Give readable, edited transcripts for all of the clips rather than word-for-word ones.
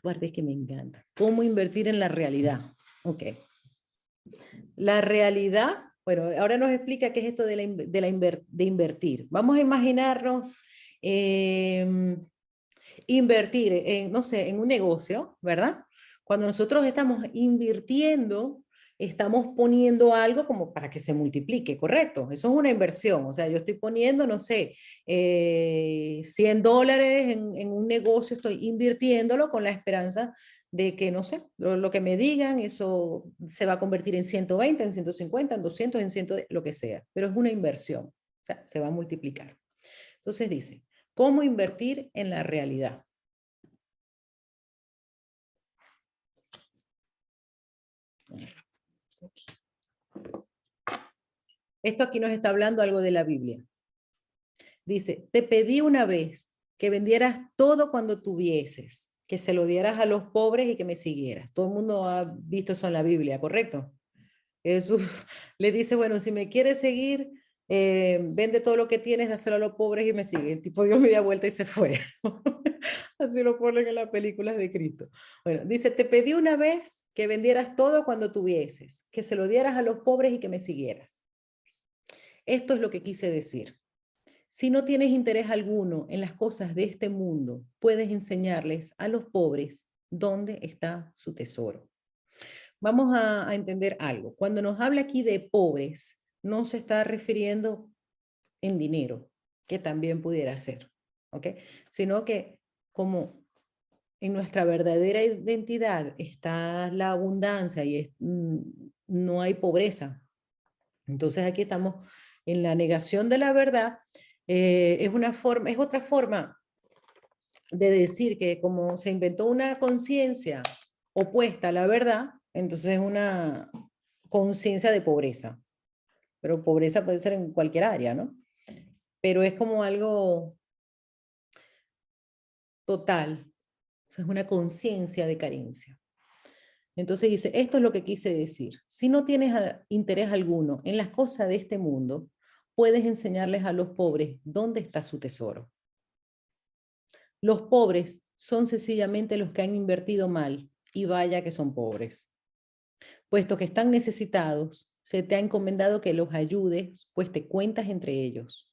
parte es que me encanta. ¿Cómo invertir en la realidad? Ok. La realidad, bueno, ahora nos explica qué es esto de invertir. Vamos a imaginarnos invertir en, no sé, en un negocio, ¿verdad? Cuando nosotros estamos invirtiendo, estamos poniendo algo como para que se multiplique, ¿correcto? Eso es una inversión, o sea, yo estoy poniendo, no sé, $100 en un negocio, estoy invirtiéndolo con la esperanza de que, no sé, lo que me digan, eso se va a convertir en 120, en 150, en 200, en 100, lo que sea, pero es una inversión, o sea, se va a multiplicar. Entonces dice, ¿cómo invertir en la realidad? Esto aquí nos está hablando algo de la Biblia. Dice, te pedí una vez que vendieras todo cuando tuvieses, que se lo dieras a los pobres y que me siguieras. Todo el mundo ha visto eso en la Biblia, ¿correcto? Jesús le dice, bueno, si me quieres seguir, vende todo lo que tienes, dáselo a los pobres y me sigue. El tipo dio media vuelta y se fue. Así lo ponen en las películas de Cristo. Bueno, dice, te pedí una vez que vendieras todo cuando tuvieses, que se lo dieras a los pobres y que me siguieras. Esto es lo que quise decir. Si no tienes interés alguno en las cosas de este mundo, puedes enseñarles a los pobres dónde está su tesoro. Vamos a entender algo. Cuando nos habla aquí de pobres, no se está refiriendo en dinero, que también pudiera ser, ¿ok? Sino que como en nuestra verdadera identidad está la abundancia y no hay pobreza. Entonces aquí estamos en la negación de la verdad. Es otra forma de decir que como se inventó una conciencia opuesta a la verdad, entonces es una conciencia de pobreza. Pero pobreza puede ser en cualquier área, ¿no? Pero es como algo total. Es una conciencia de carencia. Entonces dice, esto es lo que quise decir. Si no tienes interés alguno en las cosas de este mundo, puedes enseñarles a los pobres dónde está su tesoro. Los pobres son sencillamente los que han invertido mal, y vaya que son pobres. Puesto que están necesitados, se te ha encomendado que los ayudes, pues te cuentas entre ellos.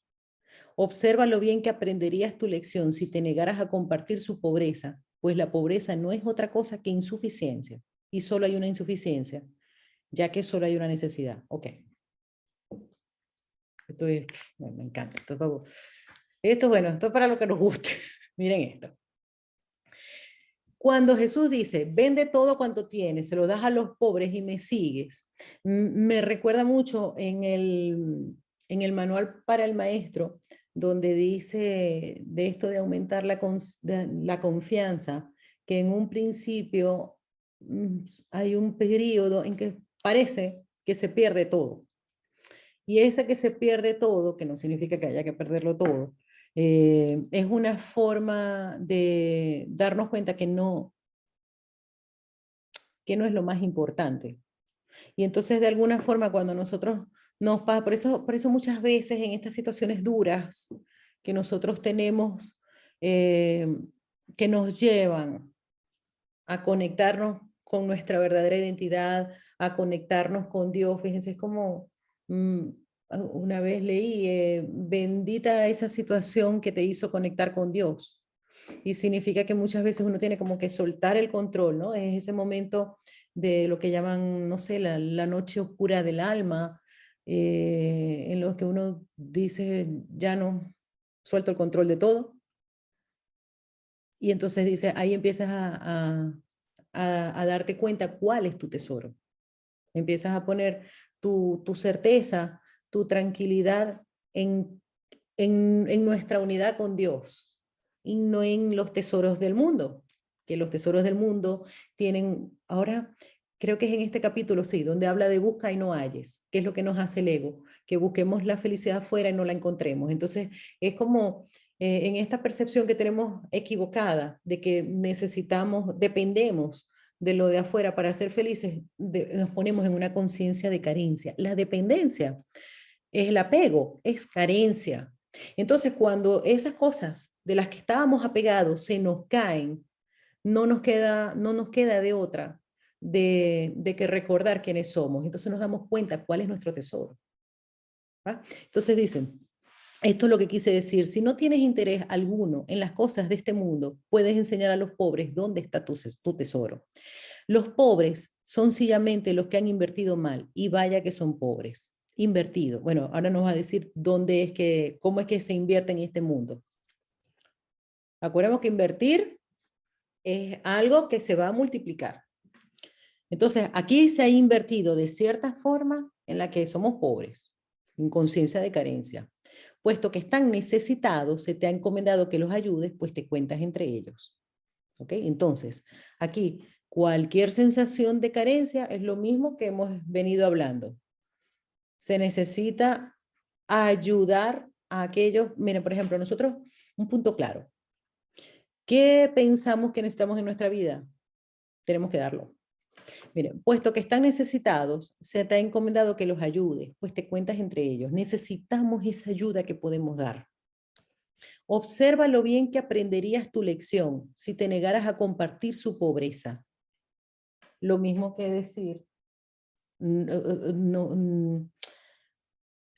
Observa lo bien que aprenderías tu lección si te negaras a compartir su pobreza, pues la pobreza no es otra cosa que insuficiencia, y solo hay una insuficiencia, ya que solo hay una necesidad. Ok. Esto es, me encanta. Esto, bueno, esto es para lo que nos guste. Miren esto. Cuando Jesús dice, vende todo cuanto tienes, se lo das a los pobres y me sigues, me recuerda mucho en el manual para el maestro, donde dice de esto de aumentar la confianza, que en un principio hay un periodo en que parece que se pierde todo. Y ese que se pierde todo, que no significa que haya que perderlo todo, es una forma de darnos cuenta que no es lo más importante. Y entonces, de alguna forma, cuando nosotros nos pasa, por eso muchas veces en estas situaciones duras que nosotros tenemos, eh, que nos llevan a conectarnos con nuestra verdadera identidad, a conectarnos con Dios, fíjense, es como una vez leí, bendita esa situación que te hizo conectar con Dios. Y significa que muchas veces uno tiene como que soltar el control, ¿no? Es ese momento de lo que llaman, no sé, la noche oscura del alma, en los que uno dice, ya no, suelto el control de todo. Y entonces dice, ahí empiezas a darte cuenta cuál es tu tesoro. Empiezas a poner tu certeza, tu tranquilidad en nuestra unidad con Dios y no en los tesoros del mundo, que los tesoros del mundo tienen, ahora creo que es en este capítulo, sí, donde habla de busca y no halles, que es lo que nos hace el ego, que busquemos la felicidad afuera y no la encontremos. Entonces es como en esta percepción que tenemos equivocada de que necesitamos, dependemos de lo de afuera para ser felices, nos ponemos en una conciencia de carencia. La dependencia es el apego, es carencia. Entonces, cuando esas cosas de las que estábamos apegados se nos caen, no nos queda de otra de que recordar quiénes somos. Entonces nos damos cuenta cuál es nuestro tesoro. ¿Va? Entonces dicen, esto es lo que quise decir, si no tienes interés alguno en las cosas de este mundo, puedes enseñar a los pobres dónde está tu tesoro. Los pobres son sencillamente los que han invertido mal, y vaya que son pobres. Invertido. Bueno, ahora nos va a decir cómo es que se invierte en este mundo. Acuérdamos que invertir es algo que se va a multiplicar. Entonces, aquí se ha invertido de cierta forma en la que somos pobres, en conciencia de carencia. Puesto que están necesitados, se te ha encomendado que los ayudes, pues te cuentas entre ellos. ¿Ok? Entonces, aquí cualquier sensación de carencia es lo mismo que hemos venido hablando. Se necesita ayudar a aquellos, miren, por ejemplo, nosotros, un punto claro. ¿Qué pensamos que necesitamos en nuestra vida? Tenemos que darlo. Miren, puesto que están necesitados, se te ha encomendado que los ayudes, pues te cuentas entre ellos. Necesitamos esa ayuda que podemos dar. Observa lo bien que aprenderías tu lección si te negaras a compartir su pobreza. Lo mismo que decir,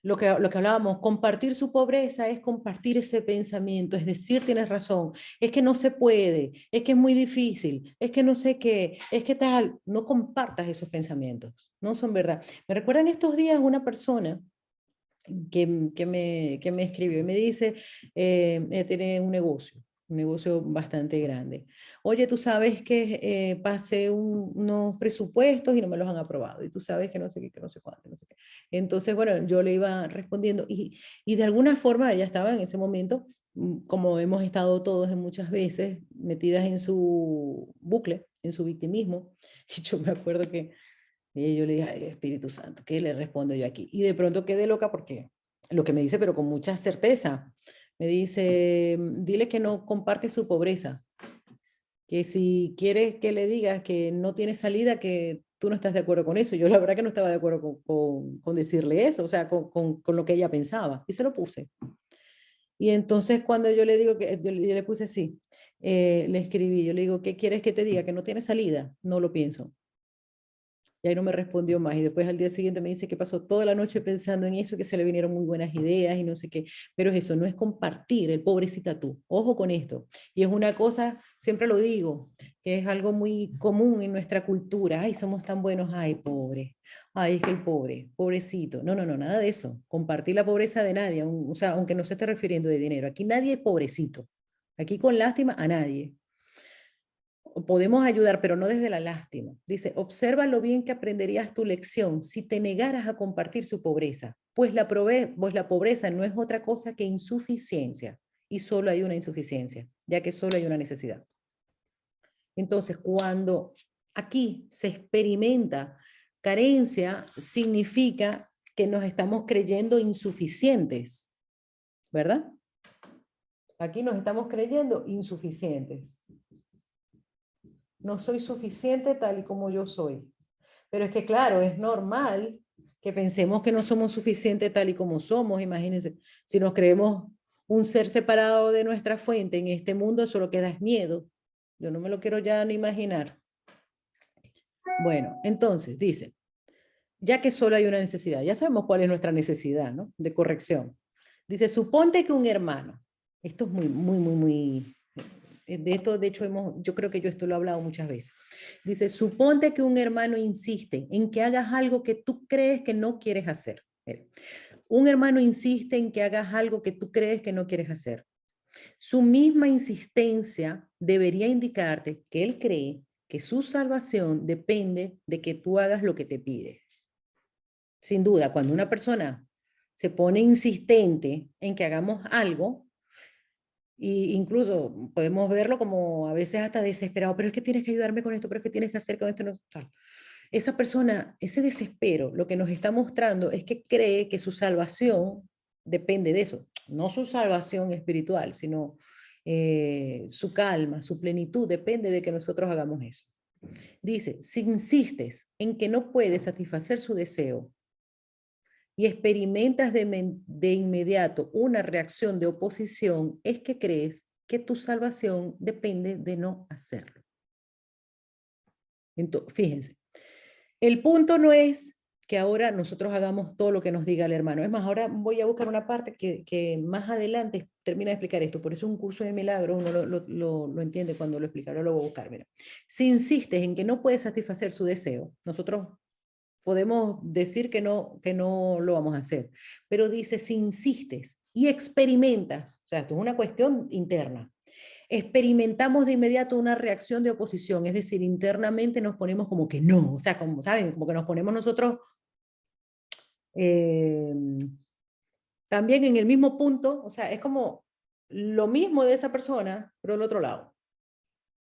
lo que hablábamos, compartir su pobreza es compartir ese pensamiento, es decir, tienes razón, es que no se puede, es que es muy difícil, es que no sé qué, es que tal, no compartas esos pensamientos, no son verdad. Me recuerdan estos días una persona que me escribió y me dice, tiene un negocio bastante grande. Oye, tú sabes que pasé unos presupuestos y no me los han aprobado, y tú sabes que no sé qué, que no sé cuánto, no sé qué. Entonces, bueno, yo le iba respondiendo y de alguna forma ella estaba en ese momento, como hemos estado todos en muchas veces, metidas en su bucle, en su victimismo, y yo me acuerdo que y yo le dije, ay, Espíritu Santo, ¿qué le respondo yo aquí? Y de pronto quedé loca porque lo que me dice, pero con mucha certeza, me dice, dile que no comparte su pobreza, que si quieres que le digas que no tiene salida, que tú no estás de acuerdo con eso. Yo la verdad que no estaba de acuerdo con decirle eso, o sea, con lo que ella pensaba, y se lo puse. Y entonces cuando yo le digo que, yo le puse así, le escribí, yo le digo, ¿qué quieres que te diga? ¿Que no tiene salida? No lo pienso. Y ahí no me respondió más. Y después al día siguiente me dice que pasó toda la noche pensando en eso, que se le vinieron muy buenas ideas y no sé qué. Pero eso no es compartir, el pobrecita tú. Ojo con esto. Y es una cosa, siempre lo digo, que es algo muy común en nuestra cultura. Ay, somos tan buenos. Ay, pobre. Ay, es que el pobre, pobrecito. No, no, no, nada de eso. Compartir la pobreza de nadie, o sea, aunque no se esté refiriendo de dinero. Aquí nadie es pobrecito. Aquí con lástima a nadie. Podemos ayudar, pero no desde la lástima. Dice, observa lo bien que aprenderías tu lección si te negaras a compartir su pobreza, pues la pobreza no es otra cosa que insuficiencia, y solo hay una insuficiencia, ya que solo hay una necesidad. Entonces, cuando aquí se experimenta carencia, significa que nos estamos creyendo insuficientes, ¿verdad? Aquí nos estamos creyendo insuficientes. No soy suficiente tal y como yo soy. Pero es que, claro, es normal que pensemos que no somos suficientes tal y como somos. Imagínense, si nos creemos un ser separado de nuestra fuente en este mundo, solo queda es miedo. Yo no me lo quiero ya ni imaginar. Bueno, entonces, dice, ya que solo hay una necesidad, ya sabemos cuál es nuestra necesidad, ¿no? De corrección. Dice, suponte que un hermano, esto es muy de esto, de hecho, yo creo que yo esto lo he hablado muchas veces. Dice, suponte que un hermano insiste en que hagas algo que tú crees que no quieres hacer. Un hermano insiste en que hagas algo que tú crees que no quieres hacer. Su misma insistencia debería indicarte que él cree que su salvación depende de que tú hagas lo que te pide. Sin duda, cuando una persona se pone insistente en que hagamos algo, y incluso podemos verlo como a veces hasta desesperado, pero es que tienes que ayudarme con esto, pero es que tienes que hacer con esto, no, tal. Esa persona, ese desespero, lo que nos está mostrando es que cree que su salvación depende de eso, no su salvación espiritual, sino su calma, su plenitud, depende de que nosotros hagamos eso. Dice, si insistes en que no puedes satisfacer su deseo, y experimentas de inmediato una reacción de oposición, es que crees que tu salvación depende de no hacerlo. Entonces, fíjense, el punto no es que ahora nosotros hagamos todo lo que nos diga el hermano. Es más, ahora voy a buscar una parte que más adelante termina de explicar esto. Por eso un curso de milagros uno lo entiende cuando lo explica. Ahora lo voy a buscar. Mira. Si insistes en que no puedes satisfacer su deseo, nosotros podemos decir que no lo vamos a hacer. Pero dice, si insistes y experimentas, o sea, esto es una cuestión interna, experimentamos de inmediato una reacción de oposición, es decir, internamente nos ponemos como que no, o sea, como saben, como que nos ponemos nosotros eh, también en el mismo punto, o sea, es como lo mismo de esa persona, pero del otro lado.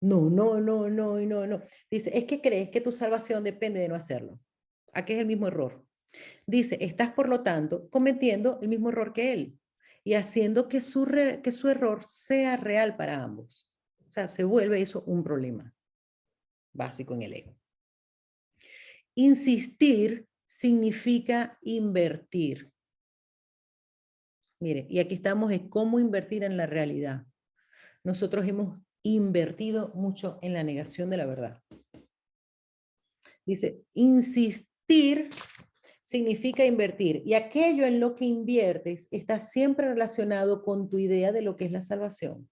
No, no, no, no, no, no. Dice, es que crees que tu salvación depende de no hacerlo. Aquí es el mismo error. Dice, estás por lo tanto cometiendo el mismo error que él y haciendo que que su error sea real para ambos. O sea, se vuelve eso un problema básico en el ego. Insistir significa invertir. Mire, y aquí estamos en cómo invertir en la realidad. Nosotros hemos invertido mucho en la negación de la verdad. Dice, insistir significa invertir. Y aquello en lo que inviertes está siempre relacionado con tu idea de lo que es la salvación.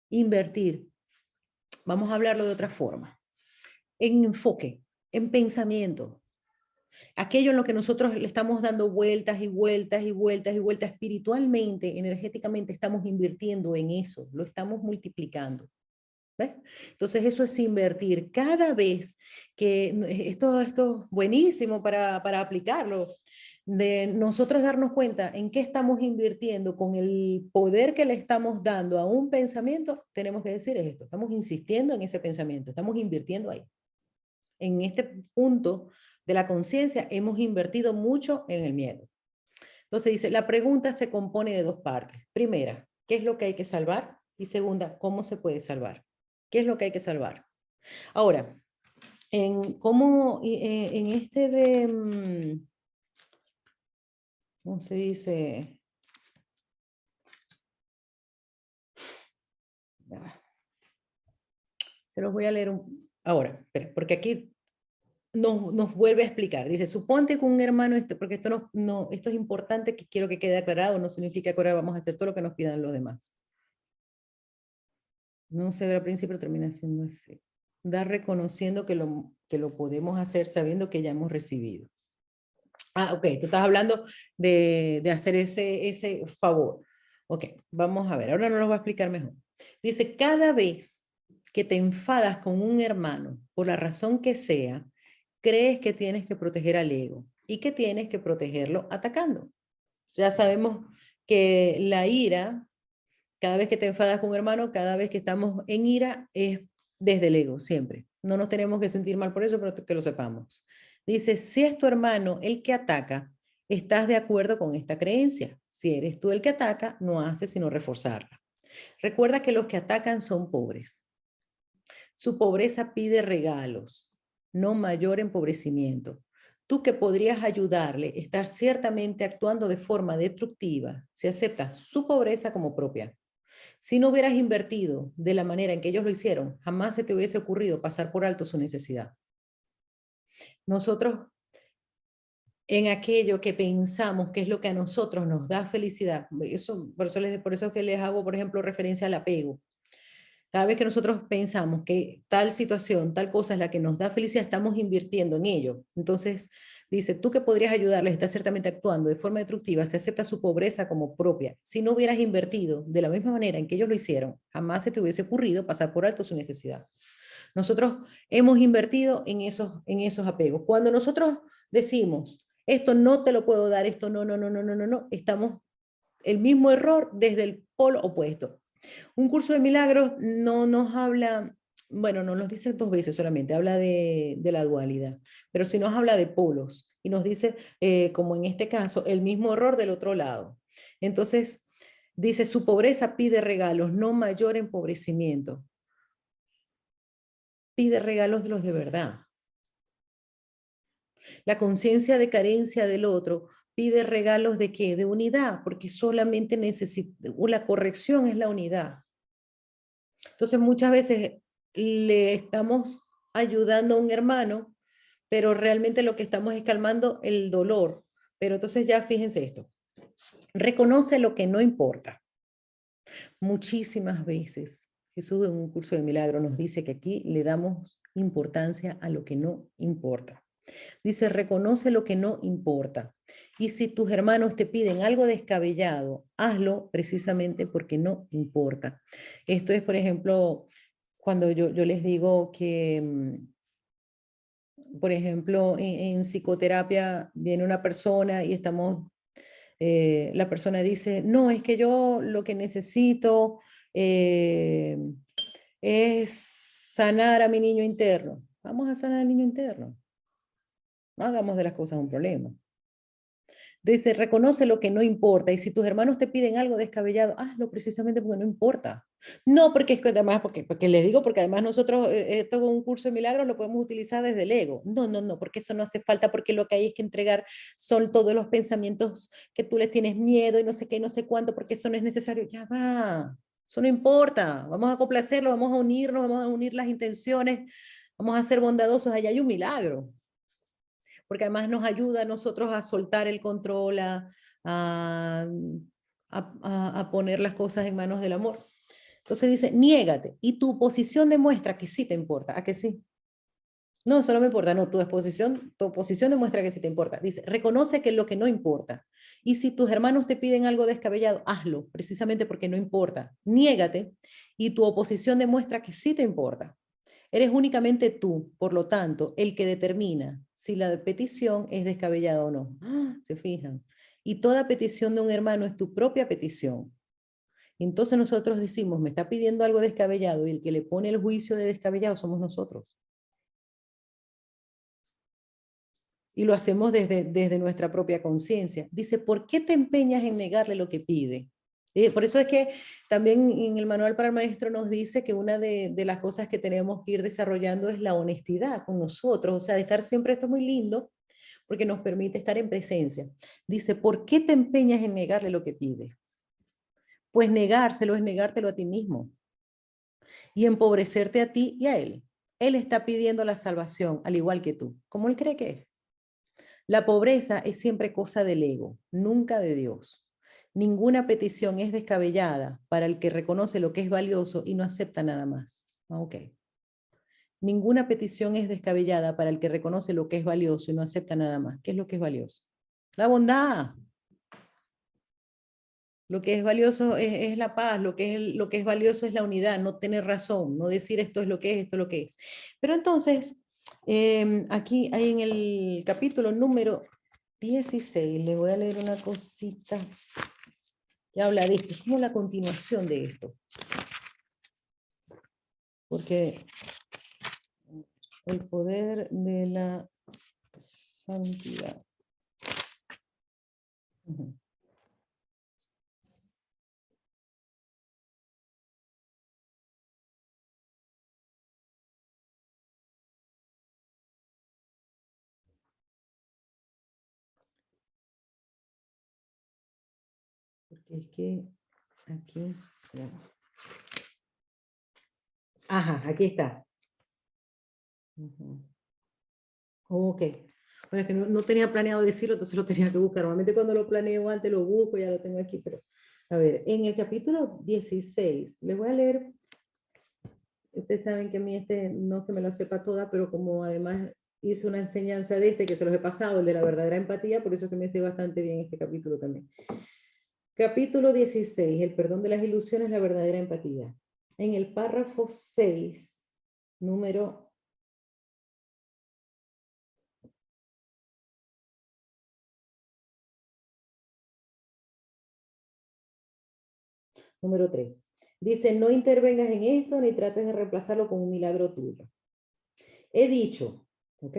Invertir. Vamos a hablarlo de otra forma. En enfoque, en pensamiento. Aquello en lo que nosotros le estamos dando vueltas y vueltas y vueltas y vueltas espiritualmente, energéticamente, estamos invirtiendo en eso, lo estamos multiplicando. ¿Ves? Entonces eso es invertir. Cada vez que esto es buenísimo para aplicarlo, de nosotros darnos cuenta en qué estamos invirtiendo con el poder que le estamos dando a un pensamiento, tenemos que decir es esto, estamos insistiendo en ese pensamiento, estamos invirtiendo ahí. En este punto de la conciencia hemos invertido mucho en el miedo. Entonces dice, la pregunta se compone de dos partes. Primera, ¿qué es lo que hay que salvar? Y segunda, ¿cómo se puede salvar? ¿Qué es lo que hay que salvar? Ahora, en este de, ¿cómo se dice? Se los voy a leer ahora, porque aquí nos vuelve a explicar. Dice, suponte que un hermano, porque esto es importante, que quiero que quede aclarado, no significa que ahora vamos a hacer todo lo que nos pidan los demás. No se ve al principio, termina siendo así. Da reconociendo que lo podemos hacer sabiendo que ya hemos recibido. Ah, ok, tú estás hablando de hacer ese favor. Ok, vamos a ver, ahora nos lo va a explicar mejor. Dice, cada vez que te enfadas con un hermano, por la razón que sea, crees que tienes que proteger al ego y que tienes que protegerlo atacando. Ya sabemos que la ira, cada vez que te enfadas con un hermano, cada vez que estamos en ira, es desde el ego, siempre. No nos tenemos que sentir mal por eso, pero que lo sepamos. Dice, si es tu hermano el que ataca, estás de acuerdo con esta creencia. Si eres tú el que ataca, no haces sino reforzarla. Recuerda que los que atacan son pobres. Su pobreza pide regalos, no mayor empobrecimiento. Tú que podrías ayudarle, estás ciertamente actuando de forma destructiva si aceptas su pobreza como propia. Si no hubieras invertido de la manera en que ellos lo hicieron, jamás se te hubiese ocurrido pasar por alto su necesidad. Nosotros, en aquello que pensamos que es lo que a nosotros nos da felicidad, por eso es que les hago, por ejemplo, referencia al apego. Cada vez que nosotros pensamos que tal situación, tal cosa es la que nos da felicidad, estamos invirtiendo en ello. Entonces, dice, tú que podrías ayudarles, estás ciertamente actuando de forma destructiva, se acepta su pobreza como propia. Si no hubieras invertido de la misma manera en que ellos lo hicieron, jamás se te hubiese ocurrido pasar por alto su necesidad. Nosotros hemos invertido en esos apegos. Cuando nosotros decimos, esto no te lo puedo dar, esto no, no, no, no, no, no, no, estamos el mismo error desde el polo opuesto. Un curso de milagros no nos habla, bueno, no nos dice dos veces solamente, habla de la dualidad, pero sí nos habla de polos y nos dice, como en este caso, el mismo error del otro lado. Entonces, dice, su pobreza pide regalos, no mayor empobrecimiento. Pide regalos de los de verdad. La conciencia de carencia del otro pide regalos de qué? De unidad, porque solamente necesita, la corrección es la unidad. Entonces muchas veces le estamos ayudando a un hermano, pero realmente lo que estamos es calmando el dolor. Pero entonces ya fíjense esto. Reconoce lo que no importa. Muchísimas veces Jesús en un curso de milagro nos dice que aquí le damos importancia a lo que no importa. Dice, reconoce lo que no importa. Y si tus hermanos te piden algo descabellado, hazlo precisamente porque no importa. Esto es, por ejemplo, cuando yo les digo que, por ejemplo, en psicoterapia viene una persona y estamos, la persona dice, no, es que yo lo que necesito eh, es sanar a mi niño interno. Vamos a sanar al niño interno. No hagamos de las cosas un problema. Dice, reconoce lo que no importa. Y si tus hermanos te piden algo descabellado, hazlo precisamente porque no importa. No porque es que además, porque les digo, porque además nosotros, esto con un curso de milagros lo podemos utilizar desde el ego. No, no, no, porque eso no hace falta, porque lo que hay es que entregar son todos los pensamientos que tú les tienes miedo y no sé qué, no sé cuánto, porque eso no es necesario. Ya va, eso no importa. Vamos a complacerlo, vamos a unirnos, vamos a unir las intenciones, vamos a ser bondadosos. Allá hay un milagro, porque además nos ayuda a nosotros a soltar el control, a, a poner las cosas en manos del amor. Entonces dice, niégate, y tu posición demuestra que sí te importa, ¿a que sí? No, eso no me importa, no, tu posición demuestra que sí te importa. Dice, reconoce que es lo que no importa. Y si tus hermanos te piden algo descabellado, hazlo, precisamente porque no importa. Niégate, y tu oposición demuestra que sí te importa. Eres únicamente tú, por lo tanto, el que determina si la petición es descabellada o no. ¿Se fijan? Y toda petición de un hermano es tu propia petición. Entonces nosotros decimos, me está pidiendo algo descabellado y el que le pone el juicio de descabellado somos nosotros. Y lo hacemos desde nuestra propia conciencia. Dice, ¿por qué te empeñas en negarle lo que pide? Por eso es que también en el manual para el maestro nos dice que una de las cosas que tenemos que ir desarrollando es la honestidad con nosotros, o sea, de estar siempre, esto es muy lindo, porque nos permite estar en presencia. Dice, ¿por qué te empeñas en negarle lo que pide? Pues negárselo es negártelo a ti mismo y empobrecerte a ti y a él. Él está pidiendo la salvación, al igual que tú, como él cree que es. La pobreza es siempre cosa del ego, nunca de Dios. Ninguna petición es descabellada para el que reconoce lo que es valioso y no acepta nada más. Ok. Ninguna petición es descabellada para el que reconoce lo que es valioso y no acepta nada más. ¿Qué es lo que es valioso? La bondad. Lo que es valioso es la paz, lo que es valioso es la unidad, no tener razón, no decir esto es lo que es, esto es lo que es. Pero entonces, aquí hay en el capítulo número 16, le voy a leer una cosita que habla de esto, es como la continuación de esto. Porque el poder de la santidad. Uh-huh. Porque es que aquí, ya. Ajá, aquí está. Uh-huh. Ok. Bueno, es que no tenía planeado decirlo, entonces lo tenía que buscar. Normalmente cuando lo planeo antes lo busco, ya lo tengo aquí, pero a ver, en el capítulo 16, les voy a leer, ustedes saben que a mí este, no es que me lo sepa toda, pero como además hice una enseñanza de este que se los he pasado, el de la verdadera empatía, por eso es que me sé bastante bien este capítulo también. Capítulo 16, el perdón de las ilusiones, la verdadera empatía. En el párrafo 6, número Número 3. Dice, no intervengas en esto ni trates de reemplazarlo con un milagro tuyo. He dicho, ¿ok?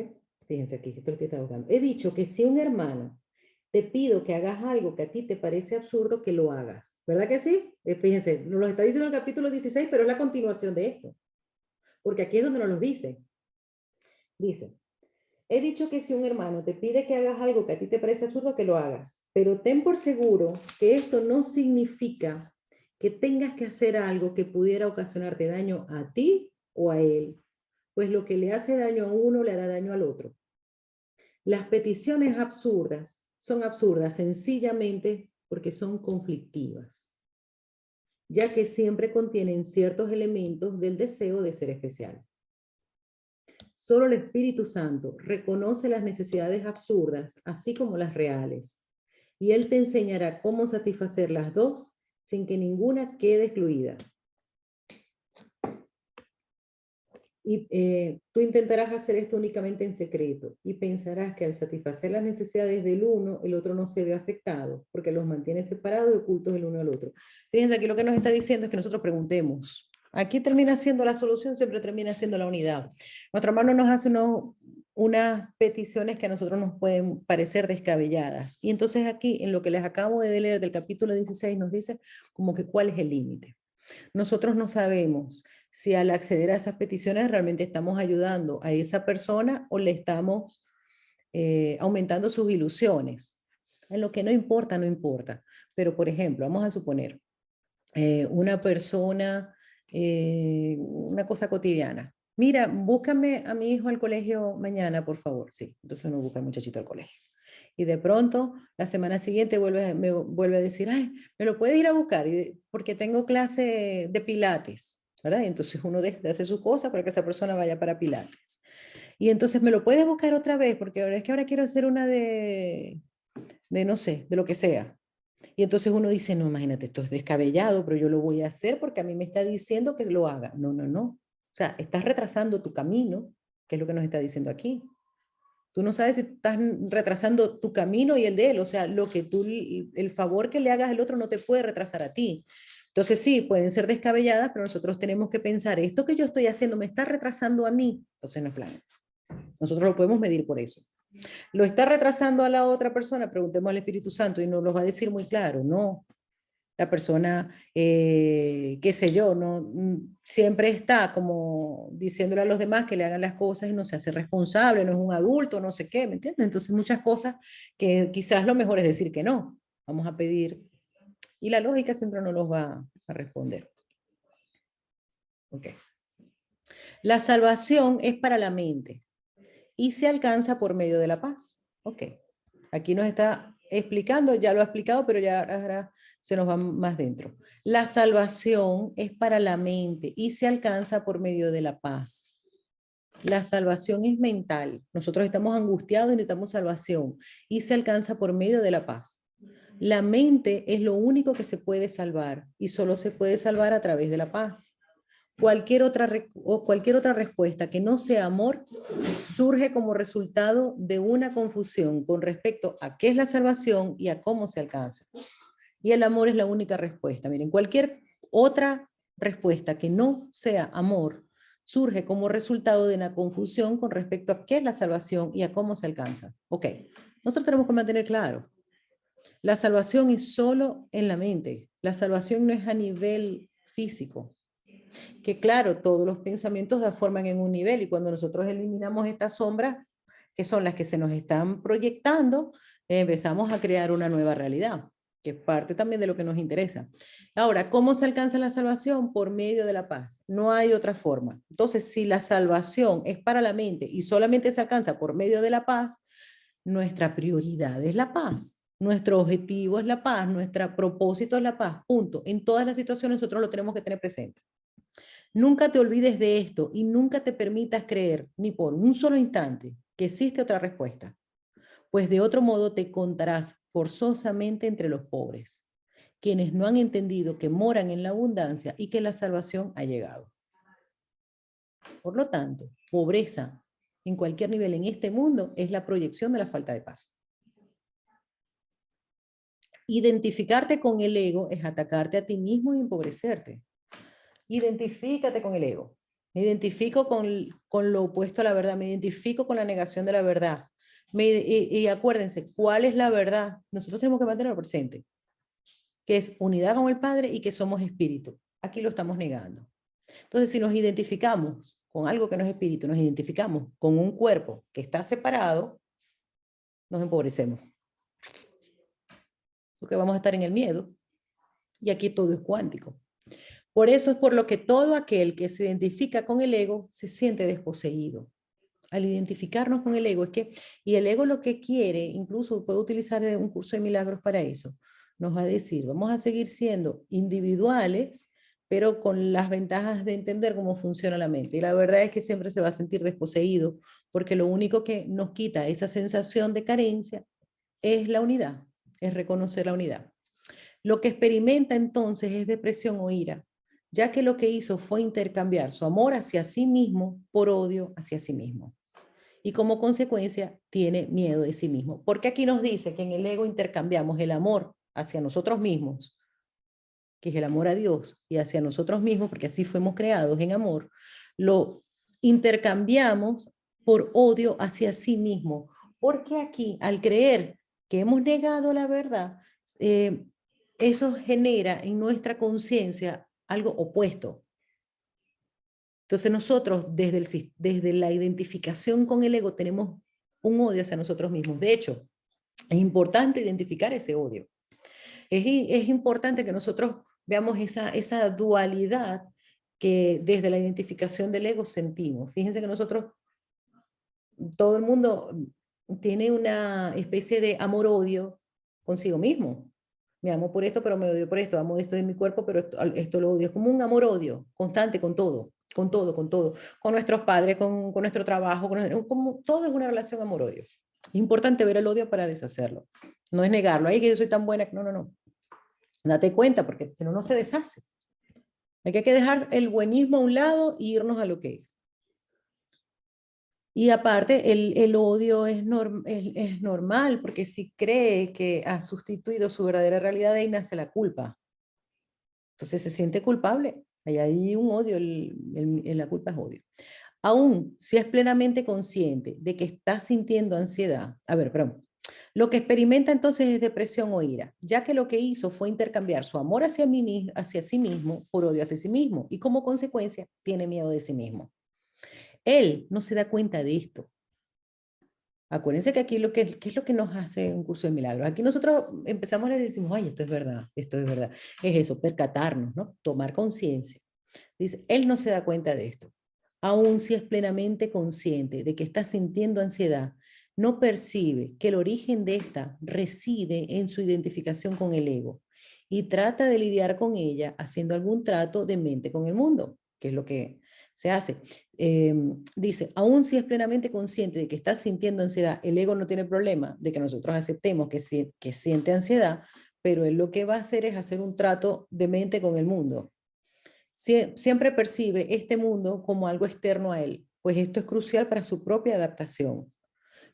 Fíjense aquí, esto es lo que está buscando. He dicho que si un hermano te pido que hagas algo que a ti te parece absurdo, que lo hagas. ¿Verdad que sí? Fíjense, nos lo está diciendo el capítulo 16, pero es la continuación de esto. Porque aquí es donde nos lo dice. Dice, he dicho que si un hermano te pide que hagas algo que a ti te parece absurdo, que lo hagas. Pero ten por seguro que esto no significa que tengas que hacer algo que pudiera ocasionarte daño a ti o a él. pues lo que le hace daño a uno le hará daño al otro. Las peticiones absurdas son absurdas sencillamente porque son conflictivas, ya que siempre contienen ciertos elementos del deseo de ser especial. Solo el Espíritu Santo reconoce las necesidades absurdas, así como las reales, y Él te enseñará cómo satisfacer las dos sin que ninguna quede excluida. Y tú intentarás hacer esto únicamente en secreto y pensarás que al satisfacer las necesidades del uno, el otro no se ve afectado, porque los mantiene separados y ocultos el uno al otro. Fíjense, aquí lo que nos está diciendo es que nosotros preguntemos. Aquí termina siendo la solución, siempre termina siendo la unidad. Nuestro hermano nos hace unas peticiones que a nosotros nos pueden parecer descabelladas. Y entonces aquí, en lo que les acabo de leer del capítulo 16, nos dice como que cuál es el límite. Nosotros no sabemos si al acceder a esas peticiones realmente estamos ayudando a esa persona o le estamos aumentando sus ilusiones. En lo que no importa, no importa. Pero, por ejemplo, vamos a suponer una persona, una cosa cotidiana. Mira, búscame a mi hijo al colegio mañana, por favor. Sí, entonces uno busca al muchachito al colegio. Y de pronto, la semana siguiente me vuelve a decir, ay, me lo puedes ir a buscar porque tengo clase de pilates, ¿verdad? Y entonces uno deja de hacer su cosa para que esa persona vaya para pilates. Y entonces me lo puedes buscar otra vez porque ahora es que ahora quiero hacer una de no sé, de lo que sea. Y entonces uno dice, no, imagínate, esto es descabellado, pero yo lo voy a hacer porque a mí me está diciendo que lo haga. No, no, no. O sea, estás retrasando tu camino, que es lo que nos está diciendo aquí. Tú no sabes si estás retrasando tu camino y el de él. O sea, el favor que le hagas al otro no te puede retrasar a ti. Entonces sí, pueden ser descabelladas, pero nosotros tenemos que pensar, esto que yo estoy haciendo me está retrasando a mí. Entonces no es plan. Nosotros lo podemos medir por eso. ¿Lo está retrasando a la otra persona? Preguntemos al Espíritu Santo y nos lo va a decir muy claro. No, la persona, qué sé yo, no, siempre está como diciéndole a los demás que le hagan las cosas y no se hace responsable, no es un adulto, no sé qué, ¿me entiendes? Entonces muchas cosas que quizás lo mejor es decir que no. Vamos a pedir. Y la lógica siempre no los va a responder. Ok. La salvación es para la mente y se alcanza por medio de la paz. Ok. Aquí nos está explicando, ya lo ha explicado, pero ya ahora se nos va más dentro. La salvación es para la mente y se alcanza por medio de la paz. La salvación es mental. Nosotros estamos angustiados y necesitamos salvación y se alcanza por medio de la paz. La mente es lo único que se puede salvar y solo se puede salvar a través de la paz. Cualquier otra respuesta que no sea amor surge como resultado de una confusión con respecto a qué es la salvación y a cómo se alcanza. Y el amor es la única respuesta. Miren, cualquier otra respuesta que no sea amor surge como resultado de una confusión con respecto a qué es la salvación y a cómo se alcanza. Ok, nosotros tenemos que mantener claro, la salvación es solo en la mente, la salvación no es a nivel físico. Que claro, todos los pensamientos da forman en un nivel y cuando nosotros eliminamos estas sombras, que son las que se nos están proyectando, empezamos a crear una nueva realidad, que es parte también de lo que nos interesa. Ahora, ¿cómo se alcanza la salvación? Por medio de la paz. No hay otra forma. Entonces, si la salvación es para la mente y solamente se alcanza por medio de la paz, nuestra prioridad es la paz. Nuestro objetivo es la paz, nuestro propósito es la paz, punto. En todas las situaciones nosotros lo tenemos que tener presente. Nunca te olvides de esto y nunca te permitas creer, ni por un solo instante, que existe otra respuesta, pues de otro modo te contarás forzosamente entre los pobres, quienes no han entendido que moran en la abundancia y que la salvación ha llegado. Por lo tanto, pobreza en cualquier nivel en este mundo es la proyección de la falta de paz. Identificarte con el ego es atacarte a ti mismo y empobrecerte. Identifícate con el ego. Me identifico con lo opuesto a la verdad, me identifico con la negación de la verdad. Y acuérdense, ¿cuál es la verdad? Nosotros tenemos que mantenerlo presente, que es unidad con el Padre y que somos espíritu. Aquí lo estamos negando. Entonces, si nos identificamos con algo que no es espíritu, nos identificamos con un cuerpo que está separado, nos empobrecemos. Porque vamos a estar en el miedo. Y aquí todo es cuántico. Por eso es por lo que todo aquel que se identifica con el ego se siente desposeído. Al identificarnos con el ego, y el ego lo que quiere, incluso puede utilizar un curso de milagros para eso, nos va a decir, vamos a seguir siendo individuales, pero con las ventajas de entender cómo funciona la mente. Y la verdad es que siempre se va a sentir desposeído, porque lo único que nos quita esa sensación de carencia es la unidad, es reconocer la unidad. Lo que experimenta entonces es depresión o ira, ya que lo que hizo fue intercambiar su amor hacia sí mismo por odio hacia sí mismo. Y como consecuencia tiene miedo de sí mismo. Porque aquí nos dice que en el ego intercambiamos el amor hacia nosotros mismos, que es el amor a Dios, y hacia nosotros mismos, porque así fuimos creados en amor, lo intercambiamos por odio hacia sí mismo. Porque aquí, al creer que hemos negado la verdad, eh, eso genera en nuestra conciencia algo opuesto. Entonces nosotros desde la identificación con el ego tenemos un odio hacia nosotros mismos. De hecho, es importante identificar ese odio. Es importante que nosotros veamos esa dualidad que desde la identificación del ego sentimos. Fíjense que nosotros, todo el mundo tiene una especie de amor-odio consigo mismo. Me amo por esto, pero me odio por esto. Amo esto de mi cuerpo, pero esto lo odio. Es como un amor-odio constante con todo, con todo, con todo. Con nuestros padres, con nuestro trabajo, como, todo es una relación amor-odio. Es importante ver el odio para deshacerlo. No es negarlo. Ay, que yo soy tan buena. No, no, no. Date cuenta, porque si no, no se deshace. Hay que dejar el buenismo a un lado e irnos a lo que es. Y aparte, el odio es normal, porque si cree que ha sustituido su verdadera realidad, de ahí nace la culpa. Entonces se siente culpable. Ahí hay un odio, la culpa es odio. Aún si es plenamente consciente de que está sintiendo ansiedad, perdón, lo que experimenta entonces es depresión o ira, ya que lo que hizo fue intercambiar su amor hacia sí mismo por odio hacia sí mismo, y como consecuencia tiene miedo de sí mismo. Él no se da cuenta de esto. Acuérdense que aquí ¿qué es lo que nos hace un curso de milagros? Aquí nosotros empezamos y le decimos, ay, esto es verdad, esto es verdad. Es eso, percatarnos, ¿no? Tomar conciencia. Dice, él no se da cuenta de esto. Aun si es plenamente consciente de que está sintiendo ansiedad, no percibe que el origen de esta reside en su identificación con el ego y trata de lidiar con ella haciendo algún trato de mente con el mundo, que es lo que se hace. Dice, aun si es plenamente consciente de que está sintiendo ansiedad, el ego no tiene problema de que nosotros aceptemos que siente ansiedad, pero él lo que va a hacer es hacer un trato de mente con el mundo. Siempre percibe este mundo como algo externo a él, pues esto es crucial para su propia adaptación.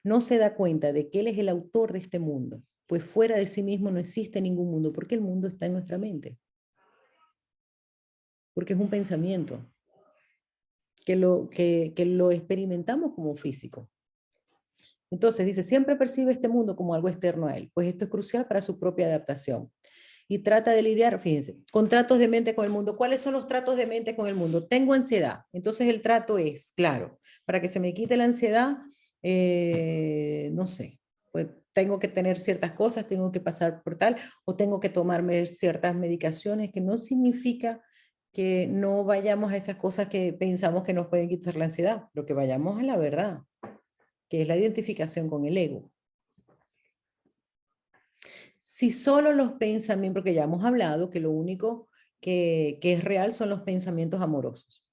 No se da cuenta de que él es el autor de este mundo, pues fuera de sí mismo no existe ningún mundo, porque el mundo está en nuestra mente, porque es un pensamiento que lo experimentamos como físico. Entonces dice, siempre percibe este mundo como algo externo a él, pues esto es crucial para su propia adaptación. Y trata de lidiar, fíjense, con tratos de mente con el mundo. ¿Cuáles son los tratos de mente con el mundo? Tengo ansiedad, entonces el trato es, claro, para que se me quite la ansiedad, no sé, pues tengo que tener ciertas cosas, tengo que pasar por tal, o tengo que tomarme ciertas medicaciones, que no significa que no vayamos a esas cosas que pensamos que nos pueden quitar la ansiedad, lo que vayamos a la verdad, que es la identificación con el ego. Si solo los pensamientos, porque ya hemos hablado que lo único que es real son los pensamientos amorosos.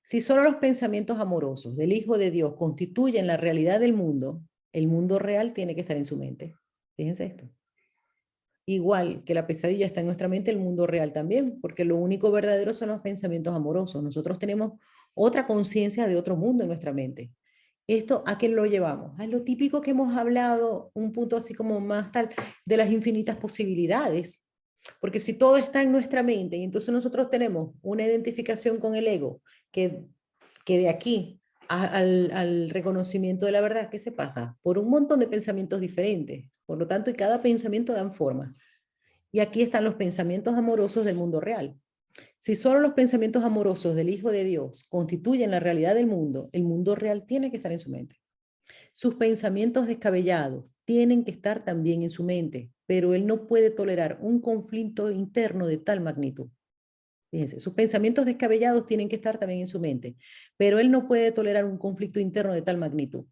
Si solo los pensamientos amorosos del Hijo de Dios constituyen la realidad del mundo, el mundo real tiene que estar en su mente. Fíjense esto. Igual que la pesadilla está en nuestra mente, el mundo real también, porque lo único verdadero son los pensamientos amorosos. Nosotros tenemos otra conciencia de otro mundo en nuestra mente. ¿Esto a qué lo llevamos? A lo típico que hemos hablado, un punto así como más tal, de las infinitas posibilidades. Porque si todo está en nuestra mente y entonces nosotros tenemos una identificación con el ego, que, que de aquí al reconocimiento de la verdad, ¿qué se pasa? Por un montón de pensamientos diferentes. Por lo tanto, y cada pensamiento dan forma. Y aquí están los pensamientos amorosos del mundo real. Si solo los pensamientos amorosos del Hijo de Dios constituyen la realidad del mundo, el mundo real tiene que estar en su mente. Sus pensamientos descabellados tienen que estar también en su mente, pero él no puede tolerar un conflicto interno de tal magnitud. Fíjense, sus pensamientos descabellados tienen que estar también en su mente, pero él no puede tolerar un conflicto interno de tal magnitud.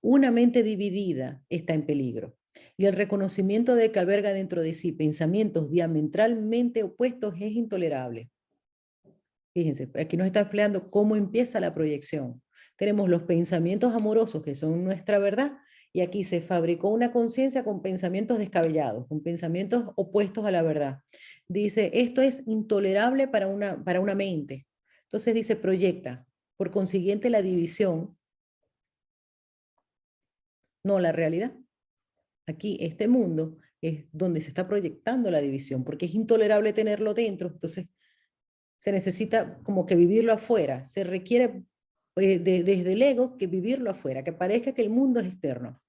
Una mente dividida está en peligro. Y el reconocimiento de que alberga dentro de sí pensamientos diametralmente opuestos es intolerable. Fíjense, aquí nos está empleando cómo empieza la proyección. Tenemos los pensamientos amorosos, que son nuestra verdad, y aquí se fabricó una conciencia con pensamientos descabellados, con pensamientos opuestos a la verdad. Dice, esto es intolerable para una mente. Entonces dice, proyecta. Por consiguiente, la división, no la realidad. Aquí, este mundo es donde se está proyectando la división, porque es intolerable tenerlo dentro, entonces se necesita como que vivirlo afuera, se requiere desde el ego que vivirlo afuera, que parezca que el mundo es externo.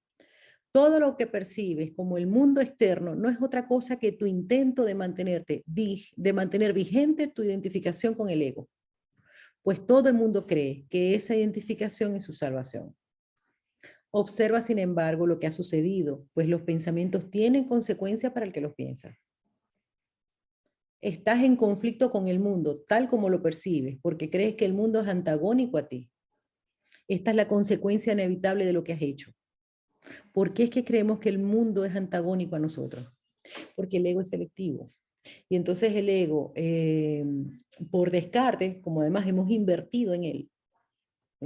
Todo lo que percibes como el mundo externo no es otra cosa que tu intento de de mantener vigente tu identificación con el ego, pues todo el mundo cree que esa identificación es su salvación. Observa, sin embargo, lo que ha sucedido, pues los pensamientos tienen consecuencias para el que los piensa. Estás en conflicto con el mundo, tal como lo percibes, porque crees que el mundo es antagónico a ti. Esta es la consecuencia inevitable de lo que has hecho. ¿Por qué es que creemos que el mundo es antagónico a nosotros? Porque el ego es selectivo. Y entonces el ego, por descarte, como además hemos invertido en él,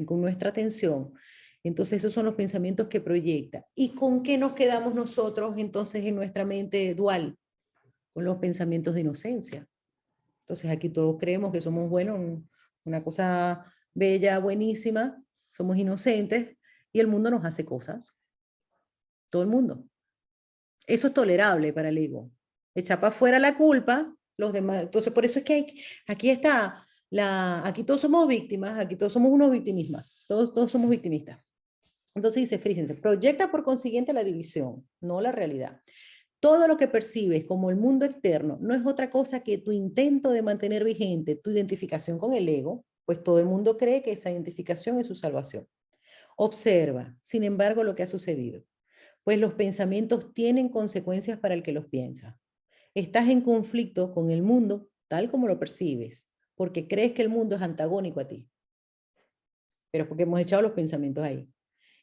con nuestra atención, entonces esos son los pensamientos que proyecta. ¿Y con qué nos quedamos nosotros entonces en nuestra mente dual? Con los pensamientos de inocencia. Entonces aquí todos creemos que somos buenos, una cosa bella, buenísima, somos inocentes y el mundo nos hace cosas. Todo el mundo. Eso es tolerable para el ego. Echa para afuera la culpa, los demás. Entonces por eso es que aquí está, aquí todos somos víctimas, aquí todos somos unos victimistas, todos somos victimistas. Entonces dice, fíjense, proyecta por consiguiente la división, no la realidad. Todo lo que percibes como el mundo externo no es otra cosa que tu intento de mantener vigente tu identificación con el ego, pues todo el mundo cree que esa identificación es su salvación. Observa, sin embargo, lo que ha sucedido, pues los pensamientos tienen consecuencias para el que los piensa. Estás en conflicto con el mundo tal como lo percibes, porque crees que el mundo es antagónico a ti, pero porque hemos echado los pensamientos ahí.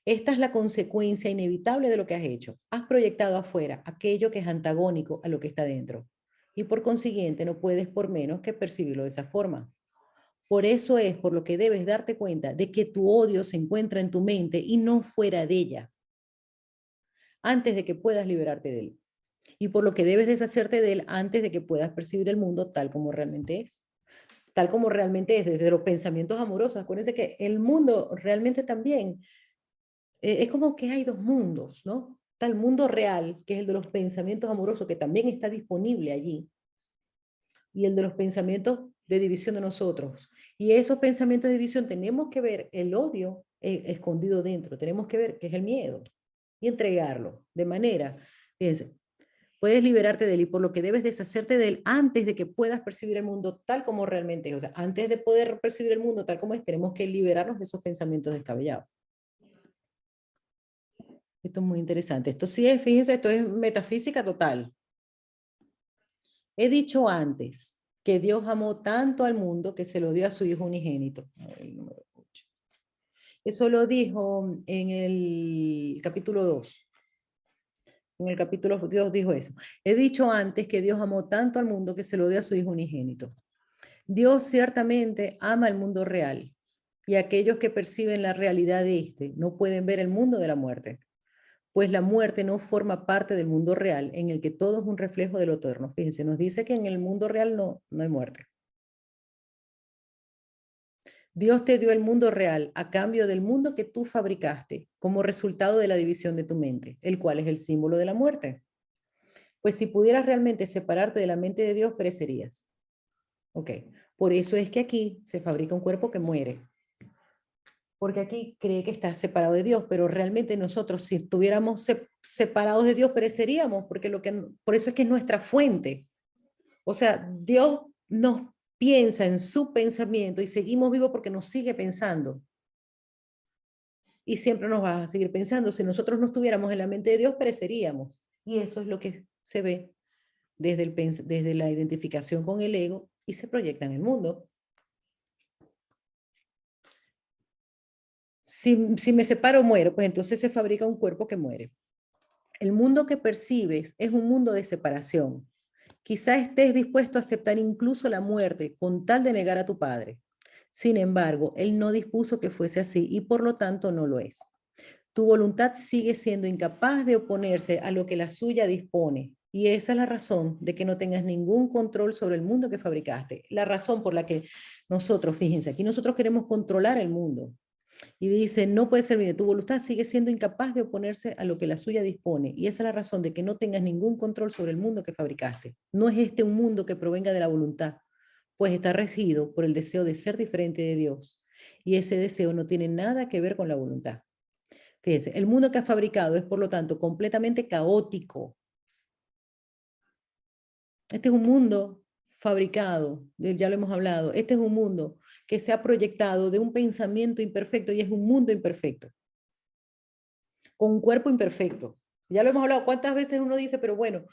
Esta es la consecuencia inevitable de lo que has hecho. Has proyectado afuera aquello que es antagónico a lo que está dentro. Y por consiguiente no puedes por menos que percibirlo de esa forma. Por eso es por lo que debes darte cuenta de que tu odio se encuentra en tu mente y no fuera de ella, antes de que puedas liberarte de él. Y por lo que debes deshacerte de él antes de que puedas percibir el mundo tal como realmente es. Tal como realmente es, desde los pensamientos amorosos. Acuérdense que el mundo realmente también es como que hay dos mundos, ¿no? Está el mundo real, que es el de los pensamientos amorosos, que también está disponible allí, y el de los pensamientos de división de nosotros. Y esos pensamientos de división tenemos que ver el odio escondido dentro, tenemos que ver qué es el miedo y entregarlo de manera, fíjense, puedes liberarte de él y por lo que debes deshacerte de él antes de que puedas percibir el mundo tal como realmente es. O sea, antes de poder percibir el mundo tal como es, tenemos que liberarnos de esos pensamientos descabellados. Esto es muy interesante. Esto sí es, fíjense, esto es metafísica total. He dicho antes que Dios amó tanto al mundo que se lo dio a su Hijo unigénito. Eso lo dijo en el capítulo 2. En el capítulo 2 dijo eso. He dicho antes que Dios amó tanto al mundo que se lo dio a su Hijo unigénito. Dios ciertamente ama el mundo real y aquellos que perciben la realidad de este no pueden ver el mundo de la muerte, pues la muerte no forma parte del mundo real en el que todo es un reflejo de lo eterno. Fíjense, nos dice que en el mundo real no hay muerte. Dios te dio el mundo real a cambio del mundo que tú fabricaste como resultado de la división de tu mente, el cual es el símbolo de la muerte. Pues si pudieras realmente separarte de la mente de Dios, perecerías. Ok, por eso es que aquí se fabrica un cuerpo que muere, porque aquí cree que está separado de Dios, pero realmente nosotros si estuviéramos separados de Dios pereceríamos, porque por eso es que es nuestra fuente. O sea, Dios nos piensa en su pensamiento y seguimos vivos porque nos sigue pensando. Y siempre nos va a seguir pensando. Si nosotros no estuviéramos en la mente de Dios, pereceríamos. Y eso es lo que se ve desde la identificación con el ego y se proyecta en el mundo. Si me separo, muero, pues entonces se fabrica un cuerpo que muere. El mundo que percibes es un mundo de separación. Quizá estés dispuesto a aceptar incluso la muerte con tal de negar a tu padre. Sin embargo, él no dispuso que fuese así y por lo tanto no lo es. Tu voluntad sigue siendo incapaz de oponerse a lo que la suya dispone. Y esa es la razón de que no tengas ningún control sobre el mundo que fabricaste. La razón por la que nosotros, fíjense, aquí nosotros queremos controlar el mundo. Y dice, no puede ser bien, tu voluntad sigue siendo incapaz de oponerse a lo que la suya dispone. Y esa es la razón de que no tengas ningún control sobre el mundo que fabricaste. No es este un mundo que provenga de la voluntad, pues está regido por el deseo de ser diferente de Dios. Y ese deseo no tiene nada que ver con la voluntad. Fíjense, el mundo que has fabricado es, por lo tanto, completamente caótico. Este es un mundo fabricado, ya lo hemos hablado. Este es un mundo que se ha proyectado de un pensamiento imperfecto y es un mundo imperfecto, con un cuerpo imperfecto. Ya lo hemos hablado, ¿cuántas veces uno dice, pero bueno,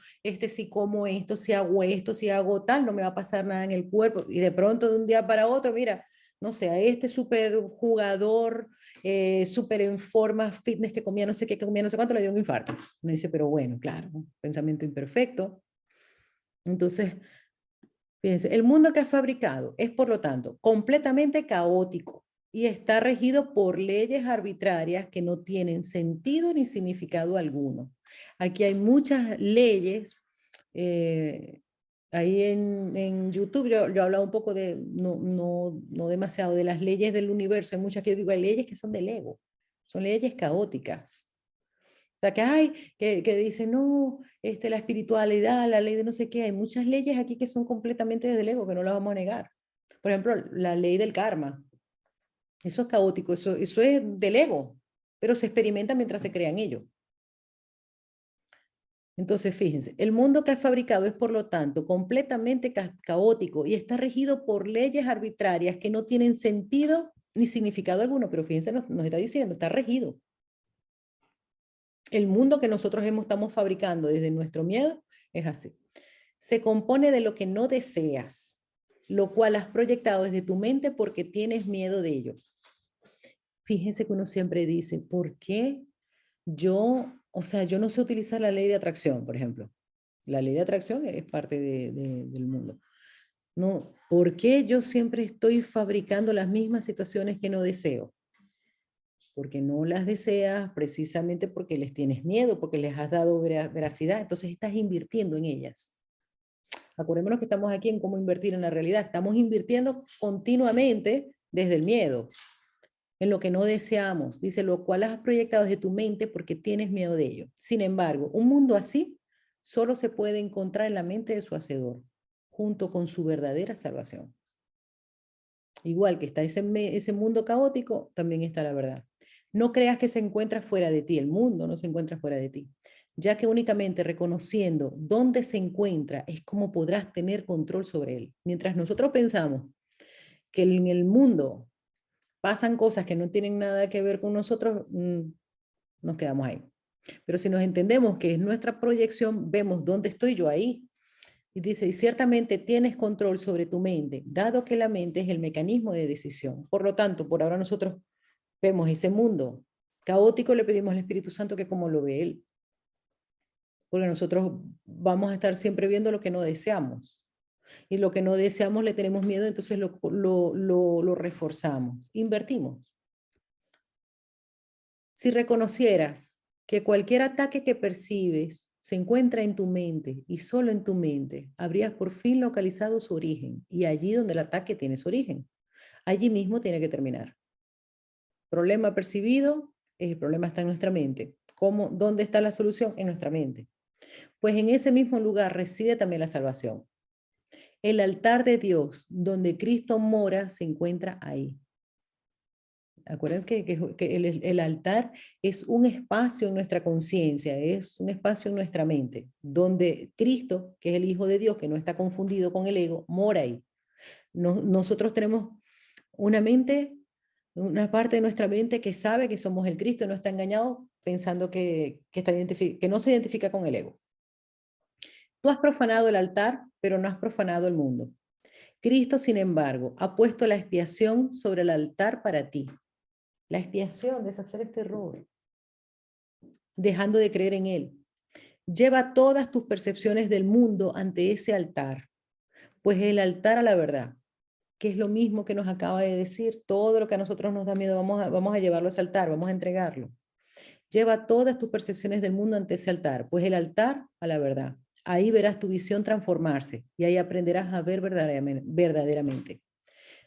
si como esto, si hago esto, si hago tal, no me va a pasar nada en el cuerpo? Y de pronto, de un día para otro, mira, no sé, a este súper jugador, súper en forma, fitness, que comía no sé qué, que comía no sé cuánto, le dio un infarto. Uno dice, pero bueno, claro, pensamiento imperfecto. Entonces, fíjense, el mundo que has fabricado es, por lo tanto, completamente caótico y está regido por leyes arbitrarias que no tienen sentido ni significado alguno. Aquí hay muchas leyes. eh, Ahí en YouTube yo he hablado un poco de, no demasiado, de las leyes del universo. Hay muchas que yo digo, hay leyes que son del ego, son leyes caóticas. O sea, que hay, que dicen, no, la espiritualidad, la ley de no sé qué, hay muchas leyes aquí que son completamente desde el ego, que no las vamos a negar. Por ejemplo, la ley del karma. Eso es caótico, eso es del ego, pero se experimenta mientras se crea en ello. Entonces, fíjense, el mundo que has fabricado es, por lo tanto, completamente caótico y está regido por leyes arbitrarias que no tienen sentido ni significado alguno, pero fíjense, nos está diciendo, está regido. El mundo que nosotros estamos fabricando desde nuestro miedo es así. Se compone de lo que no deseas, lo cual has proyectado desde tu mente porque tienes miedo de ello. Fíjense que uno siempre dice, ¿por qué yo no sé utilizar la ley de atracción, por ejemplo? La ley de atracción es parte del mundo. No, ¿por qué yo siempre estoy fabricando las mismas situaciones que no deseo? Porque no las deseas precisamente porque les tienes miedo, porque les has dado veracidad, entonces estás invirtiendo en ellas. Acordémonos que estamos aquí en cómo invertir en la realidad, estamos invirtiendo continuamente desde el miedo, en lo que no deseamos, dice, lo cual has proyectado desde tu mente porque tienes miedo de ello. Sin embargo, un mundo así solo se puede encontrar en la mente de su hacedor, junto con su verdadera salvación. Igual que está ese mundo caótico, también está la verdad. No creas que se encuentra fuera de ti, el mundo no se encuentra fuera de ti, ya que únicamente reconociendo dónde se encuentra es como podrás tener control sobre él. Mientras nosotros pensamos que en el mundo pasan cosas que no tienen nada que ver con nosotros, nos quedamos ahí. Pero si nos entendemos que es nuestra proyección, vemos dónde estoy yo ahí. Y dice, y ciertamente tienes control sobre tu mente, dado que la mente es el mecanismo de decisión. Por lo tanto, por ahora nosotros vemos ese mundo caótico, le pedimos al Espíritu Santo que como lo ve Él. Porque nosotros vamos a estar siempre viendo lo que no deseamos. Y lo que no deseamos le tenemos miedo, entonces lo reforzamos, invertimos. Si reconocieras que cualquier ataque que percibes se encuentra en tu mente y solo en tu mente, habrías por fin localizado su origen y allí donde el ataque tiene su origen. Allí mismo tiene que terminar. Problema percibido, el problema está en nuestra mente. ¿Cómo, dónde está la solución? En nuestra mente. Pues en ese mismo lugar reside también la salvación. El altar de Dios, donde Cristo mora, se encuentra ahí. Acuérdense que el altar es un espacio en nuestra conciencia, es un espacio en nuestra mente, donde Cristo, que es el Hijo de Dios, que no está confundido con el ego, mora ahí. Nosotros tenemos una mente, una parte de nuestra mente que sabe que somos el Cristo, no está engañado pensando que no se identifica con el ego. Tú has profanado el altar, pero no has profanado el mundo. Cristo, sin embargo, ha puesto la expiación sobre el altar para ti. La expiación, deshacer este error, dejando de creer en Él. Lleva todas tus percepciones del mundo ante ese altar, pues el altar a la verdad, que es lo mismo que nos acaba de decir, todo lo que a nosotros nos da miedo, vamos a llevarlo a ese altar, vamos a entregarlo. Lleva todas tus percepciones del mundo ante ese altar, pues el altar a la verdad. Ahí verás tu visión transformarse y ahí aprenderás a ver verdaderamente.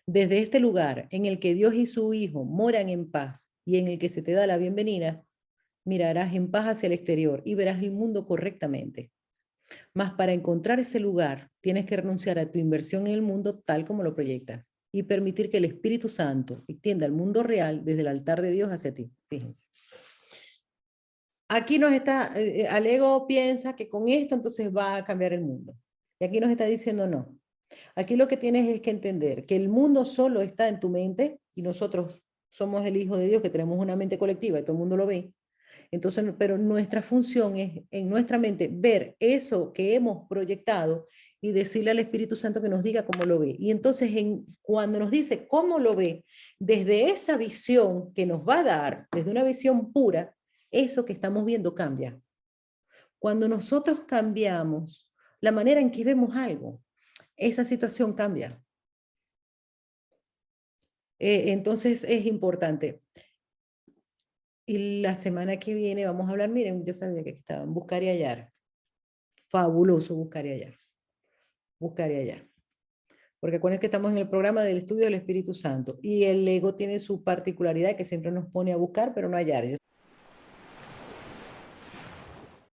Desde este lugar en el que Dios y su Hijo moran en paz y en el que se te da la bienvenida, mirarás en paz hacia el exterior y verás el mundo correctamente. Mas para encontrar ese lugar, tienes que renunciar a tu inversión en el mundo tal como lo proyectas y permitir que el Espíritu Santo extienda el mundo real desde el altar de Dios hacia ti. Fíjense. Aquí nos está, al ego piensa que con esto entonces va a cambiar el mundo. Y aquí nos está diciendo no. Aquí lo que tienes es que entender que el mundo solo está en tu mente y nosotros somos el Hijo de Dios que tenemos una mente colectiva y todo el mundo lo ve. Entonces, pero nuestra función es en nuestra mente ver eso que hemos proyectado y decirle al Espíritu Santo que nos diga cómo lo ve. Y entonces cuando nos dice cómo lo ve, desde esa visión que nos va a dar, desde una visión pura, eso que estamos viendo cambia. Cuando nosotros cambiamos la manera en que vemos algo, esa situación cambia. Entonces es importante. Y la semana que viene vamos a hablar, miren, yo sabía que estaban, buscar y hallar. Fabuloso buscar y hallar. Buscar y hallar. Porque acuérdense que estamos en el programa del estudio del Espíritu Santo y el ego tiene su particularidad que siempre nos pone a buscar, pero no hallar.